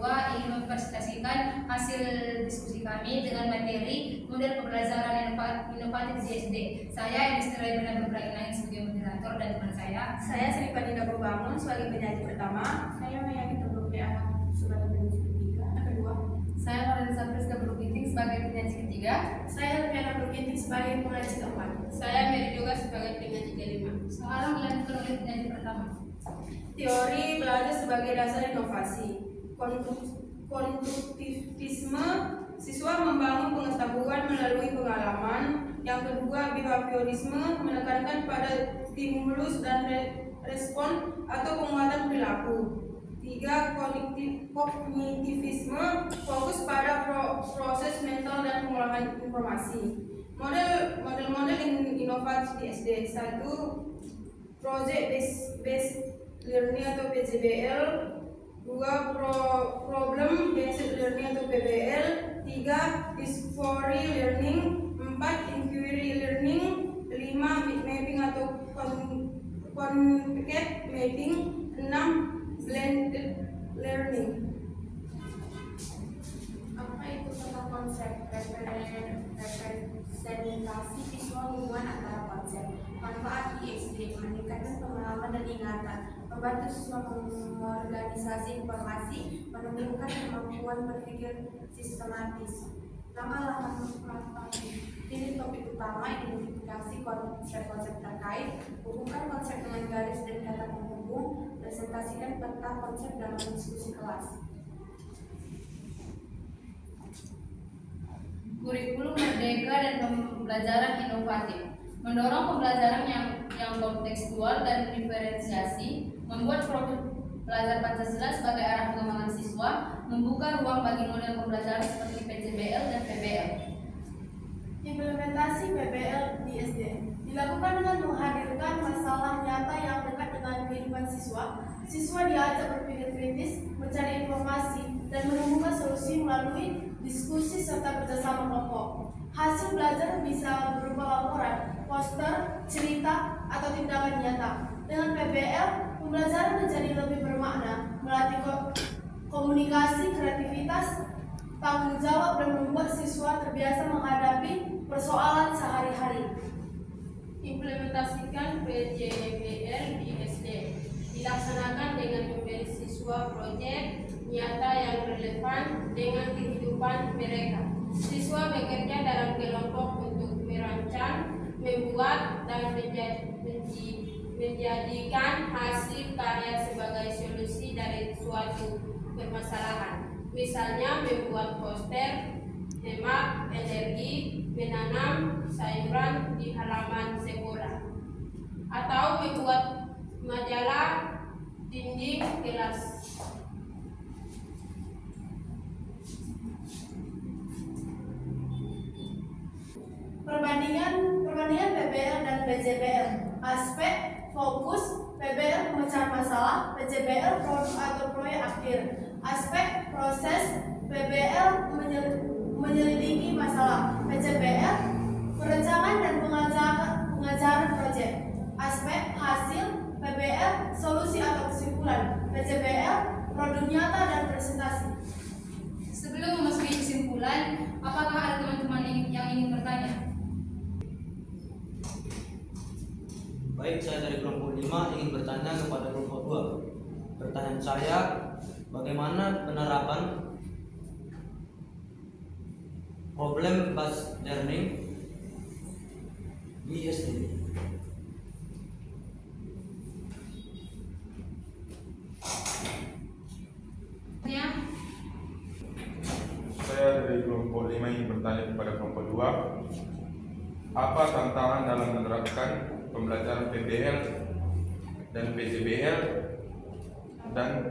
kedua ingin mempresentasikan hasil diskusi kami dengan materi model pembelajaran inovatif di SD. Saya Elistra Ibn Ibrahim sebagai moderator dan teman saya Sri Padina Berbangun sebagai penyaji pertama, saya Mayani Tobroke sebagai penyaji kedua, saya Lorenza Priska Berukiting sebagai penyaji ketiga, saya Lumiana Berukiting sebagai penyaji keempat, saya Mary juga sebagai penyaji kelima. Sekarang dilanjutkan oleh penyaji pertama. Teori belajar sebagai dasar inovasi. Konstruktivisme, siswa membangun pengetahuan melalui pengalaman. Yang kedua, behaviorisme, menekankan pada stimulus dan respon atau penguatan perilaku. Tiga, kognitivisme, fokus pada proses mental dan pengolahan informasi. Model-model inovatif di SD. 1. Project based learning atau PJBL. 2. Problem based learning atau PBL. 3. Discovery learning. 4. Inquiry learning. 5. Bit mapping atau concatenate mapping. 6. Blended learning. Apa itu tentang konsep representasi visual hubungan antara konsep? Manfaat ISD meningkatkan pengalaman dan ingatan, membantu siswa mengorganisasi informasi, menumbuhkan kemampuan berpikir sistematis. Langkah-langkah manfaat. Ini topik utama, identifikasi konsep-konsep terkait, hubungkan konsep dengan garis dan kata penghubung, presentasikan peta konsep dalam diskusi kelas. Kurikulum merdeka dan pembelajaran inovatif, mendorong pembelajaran yang kontekstual dan diferensiasi, membuat profil belajar Pancasila sebagai arah pengembangan siswa, membuka ruang bagi model pembelajaran seperti PJBL dan PBL. Implementasi PBL di SD dilakukan dengan menghadirkan masalah nyata yang dekat dengan kehidupan siswa. Siswa diajak berpikir kritis, mencari informasi, dan menemukan solusi melalui diskusi serta kerjasama kelompok. Hasil belajar bisa berupa laporan, poster, cerita, atau tindakan nyata. Dengan PBL, pembelajaran menjadi lebih bermakna, melatih komunikasi, kreativitas, tanggung jawab, dan membuat siswa terbiasa menghadapi persoalan sehari-hari. Implementasikan PJBL di SD. Dilaksanakan dengan memberi siswa proyek nyata yang relevan dengan kehidupan mereka. Siswa bekerja dalam kelompok untuk merancang, membuat, dan menjadikan hasil karya sebagai solusi dari suatu permasalahan. Misalnya membuat poster, hemat energi, menanam sayuran di halaman sekolah, atau membuat majalah dinding kelas. Perbandingan PBL dan PJBL. Aspek fokus PBL pemecahan masalah, PJBL produk atau proyek akhir. Aspek proses PBL menyelidiki masalah, PJBL perencanaan dan pengajaran proyek. Aspek hasil PBL solusi atau kesimpulan, PJBL produk nyata dan presentasi. Sebelum memasuki kesimpulan, apakah ada teman-teman yang ingin bertanya? Baik, saya dari kelompok 5 ingin bertanya kepada kelompok 2. Pertanyaan saya, bagaimana penerapan problem based learning di SD? Saya dari kelompok 5 ingin bertanya kepada kelompok 2. Apa tantangan dalam menerapkan pembelajaran PBL dan PJBL, dan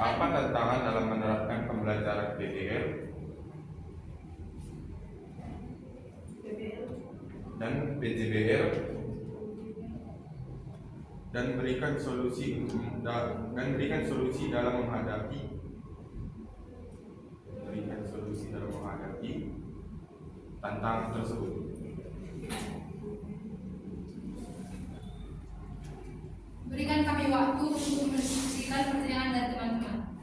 apa tantangan dalam menerapkan pembelajaran PBL dan PJBL, dan berikan solusi dalam menghadapi tantangan tersebut. Berikan kami waktu untuk mendiskusikan pertanyaan dari teman-teman.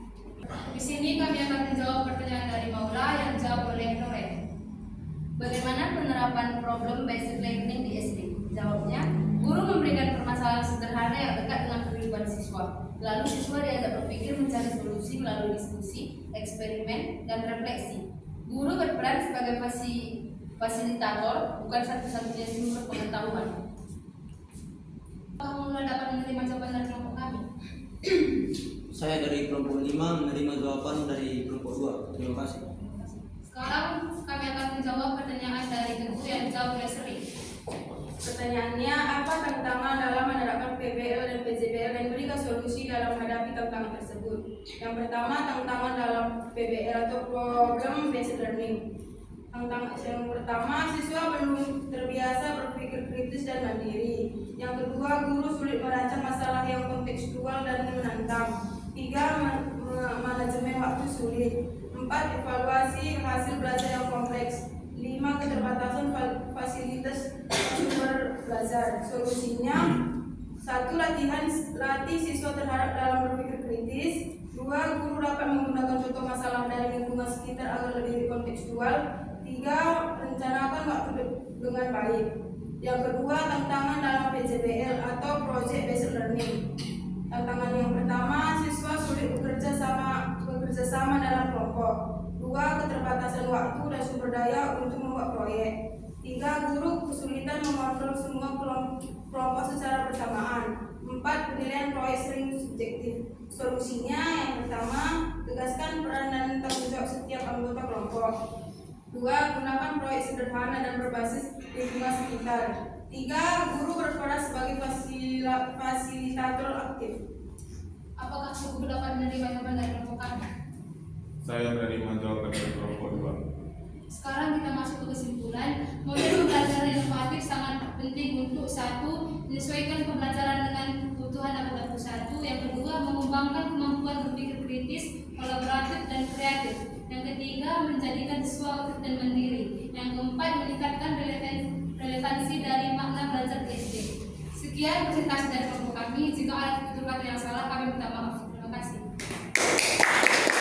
problem based learning di SD? Jawabnya, guru memberikan permasalahan sederhana yang dekat dengan kehidupan siswa. Lalu siswa diajak berpikir mencari solusi melalui diskusi, eksperimen, dan refleksi. Guru berperan sebagai fasilitator, bukan satu-satunya sumber pengetahuan. Kamu dapat menerima jawaban dari kelompok kami? Saya dari kelompok 5 menerima jawaban dari kelompok 2. Terima kasih. Sekarang kami akan menjawab pertanyaan dari guru yang jauh lebih sering. Pertanyaannya, apa tantangan dalam menerapkan PBL dan PJBL dan berikan solusi dalam menghadapi tantangan tersebut? Yang pertama, tantangan dalam PBL atau Problem Based Learning. Tantangan yang pertama, siswa belum terbiasa berpikir kritis dan mandiri. Yang kedua, guru sulit merancang masalah yang kontekstual dan menantang. 3, manajemen waktu sulit. 4, evaluasi hasil belajar yang kompleks. 5, keterbatasan fasilitas sumber belajar. Solusinya, 1, latih siswa terhadap dalam berpikir kritis. 2, guru dapat menggunakan contoh masalah dari lingkungan sekitar agar lebih kontekstual. 3, rencanakan waktu dengan baik. Yang kedua, tantangan dalam PJBL atau Project Based Learning. Tantangan yang pertama, siswa sulit bekerja sama dalam kelompok. 2, keterbatasan waktu dan sumber daya untuk membuat proyek. 3, guru kesulitan mengontrol semua kelompok secara bersamaan. 4, penilaian proyek sering subjektif. Solusinya, yang pertama, tegaskan peran dan tanggung jawab setiap anggota kelompok. 2, gunakan proyek sederhana dan berbasis lingkungan sekitar. 3, guru berperan sebagai fasilitator aktif. Apakah guru dapat menerima jawaban dari kelompok kami? Saya menerima jawaban dari kelompok 2. Sekarang kita masuk ke kesimpulan. Model pembelajaran inovatif sangat penting untuk 1, menyesuaikan pembelajaran dengan kebutuhan anggota satu. Yang kedua, mengembangkan kemampuan berpikir kritis, kolaboratif, dan kreatif. Yang ketiga, menjadikan siswa aktif dan mandiri. Yang keempat, meningkatkan relevansi dari makna belajar di SD. Sekian presentasi dari